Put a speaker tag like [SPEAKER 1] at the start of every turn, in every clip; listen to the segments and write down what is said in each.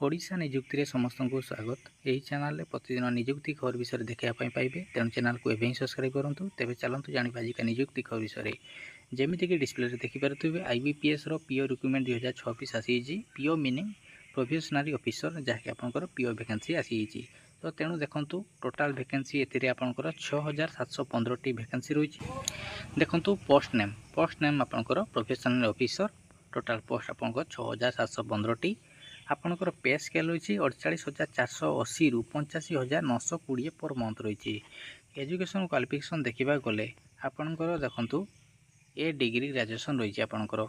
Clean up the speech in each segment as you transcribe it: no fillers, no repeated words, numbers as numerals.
[SPEAKER 1] ओडिशा निजुक्ति रे समस्त को स्वागत। यही चैनल रे प्रतिदिन निजुक्ति खबर विषय देखा पाइबे, तेणु चैनल को एवं सब्सक्राइब करूँ। तेज चलतु जाना आज का निजुक्ति खबर विषय जमीक डिस्प्ले देखिपे आईबीपीएस पीओ रिक्रुटमेंट 2026 आसी। पीओ मीनिंग प्रोफेशनल ऑफिसर, जहाँकि आपंकर पीओ वैकेंसी आसी। तो तेणु देखूँ टोटाल वैकेंसी एतिर आपंकर 6715 वैकेंसी रही। देखूँ पोस्ट नेम आपंकर प्रोफेशनल ऑफिसर, टोटाल पोस्ट आपंकर 6715। आपंकर पे स्केल रही 48,480 रु 85,920 पर मंथ रही। एजुकेशन क्वालिफिकेशन देखा गले आपंकर देखूँ ए डिग्री ग्रेजुएशन रही। आपंकर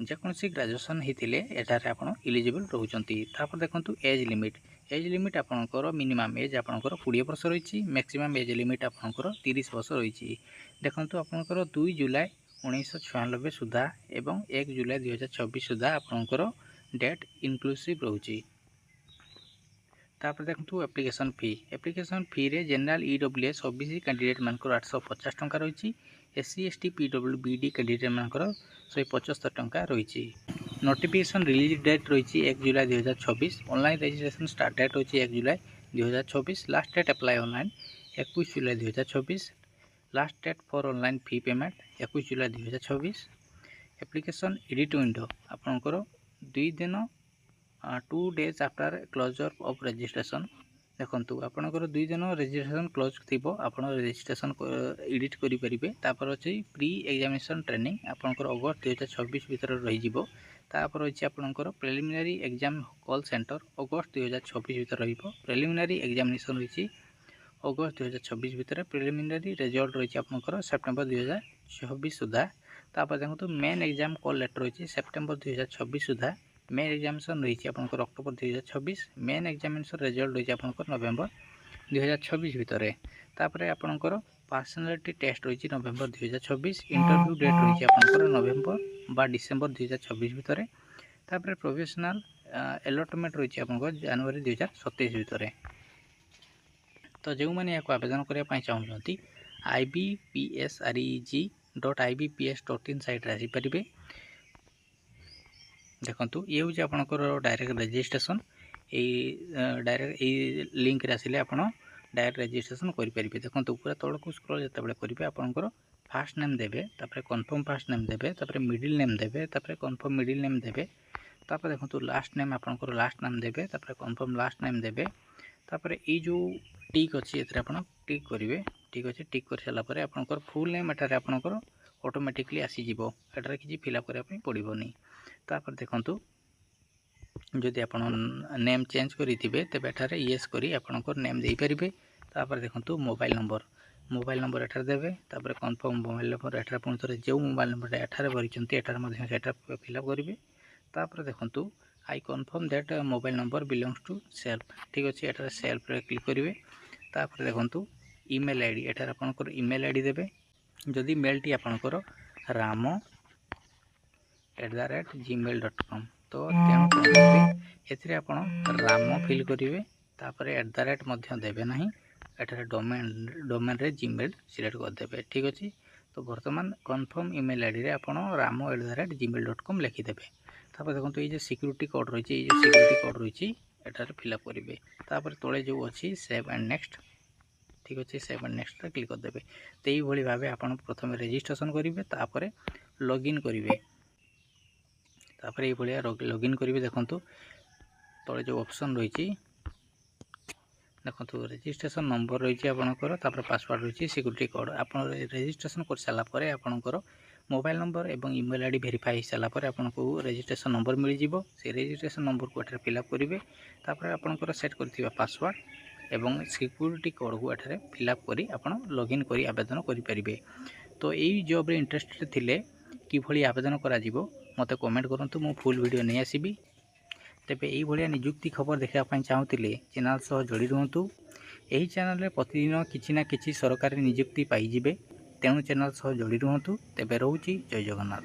[SPEAKER 1] जेकोसी ग्रेजुएशन होते एठार आप इलिजिबल रोचंती। देखूँ एज लिमिट आपंकर मिनिमम एज आपंकर 20 वर्ष रही। मैक्सिमम एज लिमिट आपंकर 30 वर्ष रही। देखूँ आपंकर 2 जुलाई 1996 सुधा एवं 1 जुलाई 2026 सुधा आपंकर डेट इनक्लूसिव रोची। देखो एप्लिकेशन फी रे जनरल ईडब्ल्यूएस ओबीसी कैंडिडेट मानकर 850 टंका रही। एससी एसटी पीडब्ल्यूबीडी कैंडिडेट मानकर 175 टंका रही। नोटिफिकेशन रिलीज डेट रही 1 July 2026। Online registration start date रही 1 July 2026। Last date apply online 21 July 2026। Last date for online fee payment 21 July 2026। Application edit window आपंकर 2 दिन 2 days after closure of registration. देखो आपंकर 2 दिन रजिस्ट्रेशन क्लोज थी, आप registration edit करेंगे। तापर अच्छे प्री एग्जामिनेशन ट्रेनिंग आपंकर अगस्त 2026 भितर रहीपर अच्छे आपंकर प्रिलिमिनारी एग्जाम कॉल सेंटर अगस्त 2026 भितर रही। प्रिलिमिनारी एग्जामिनेशन रही अगस्त 2026 भितर। प्रिलिमिनारी रिजल्ट रही आपंकर सेप्टेम्बर 2026 सुधा। तापर देखो मेन एग्जाम कॉल लेटर रही सेप्टेम्बर 2026 सुधा। मेन एग्जामिनेशन रही आपंकर अक्टोबर 2026। मेन एग्जामिनेशन रिजल्ट रही आपंकर नवेम्बर 2026 भितर। तापर आपंकर पर्सनालिटी टेस्ट रही नवेम्बर 2026। इंटरव्यू डेट रही आपंकर नवेम्बर बा डिसेम्बर 2026 भितर। तापर प्रोफेशनल अलॉटमेंट रही आपंकर जनवरी 2027 भितर। तो जो मैंने यहाँ आवेदन करने चाहते ibpsreg.ibps.in साइट आसीपारे। देखो ये हूँ आपंकर डायरेक्ट रजिस्ट्रेशन। डायरेक्ट ये लिंक आसिले आप डायरेक्ट रजिस्ट्रेशन करेंगे। देखो पूरा तौक को स्क्रॉल जो करेंगे आपंकर फास्ट नेम देवे, तापर कन्फर्म फास्ट नेम देवे, तापर मिडिल नेम देवे, तापर कन्फर्म मिडिल नेम देवे। तापर देखो लास्ट नेम आपंकर लास्ट नेम देवे, तापर कन्फर्म लास्ट नेम देवे। तापर ये जो टिक अच्छी ये टिक करेंगे। ठीक अच्छे टिक कर सारापर आपंकर फुल नेम एठार आपंकर ऑटोमेटिकली आसीज। एटार किसी फिलअप करने पड़ोनी। तापर देखो जदि आप नेम चेंज करेंगे तेज एठार येस करी आपंकर नेम दे पारे। तापर देखो मोबाइल नंबर एठार देवे। तापर कन्फर्म मोबाइल नंबर एठार पुणी थे जो मोबाइल नंबर एठार भरी एठार फिलअप करेंगे। तापर देखो I confirm that mobile number belongs to self. ठीक अच्छे एठार सेल्फ क्लिक करेंगे। तापर देखो ईमेल आईडी एठार आपंकर ईमेल आईडी देवे। जदि मेल टी आपंकर ramo@gmail.com। तो तेणु करेंगे आप राम फिल करेंगे। तापर @ देवे ना, एठार डोमेन रे जीमेल सिलेक्ट करदे। ठीक अच्छे। तो बर्तमान कन्फर्म ईमेल आईडी रे आप ramo@gmail.com लिखिदेवे। तापर देखो ये सिक्यूरीटी कोड रही एठार फिलअप करेंगे। तापर तले जो अच्छी सेव एंड नेक्स्ट। ठीक अच्छे सेव एंड नेक्स्ट क्लिक करदे। तो यही भाव आप प्रथम रजिस्ट्रेशन करेंगे, तापर लॉगिन करेंगे। तापर ये भाया लॉगिन करेंगे। देखो तले जो ऑप्शन रही देखो रजिस्ट्रेशन नंबर रही आपंकर, तापर पासवर्ड रही सिक्यूरीटी कोड। आप रजिस्ट्रेशन कर सारापर आपंकर मोबाइल नंबर और ईमेल आईडी वेरीफाई सारापर आपको रजिस्ट्रेशन नंबर मिल जाव। से रजिस्ट्रेशन नंबर को एठार फिलअप करेंगे। तापर आपंकर सेट कर पासवर्ड एवं सिक्यूरीटी कोड को एठार फिलअप करी आप लॉगिन करी आवेदन करेंगे। तो यही जॉब रे इंटरेस्टेड थिले किभली आवेदन करा मत कमेंट करूँ, मु फुल वीडियो नहीं आसबि। तेबे यही भाया निजुक्ति खबर देखापी चाहूँगी चैनल सह जोड़ी रुहतु। यही चैनल रे प्रतिदिन किछि ना किछि सरकारी निजुक्ति पाइबे, तेणु चैनल सह जोड़ी रुहतु। तेबे रोची जय जगन्नाथ।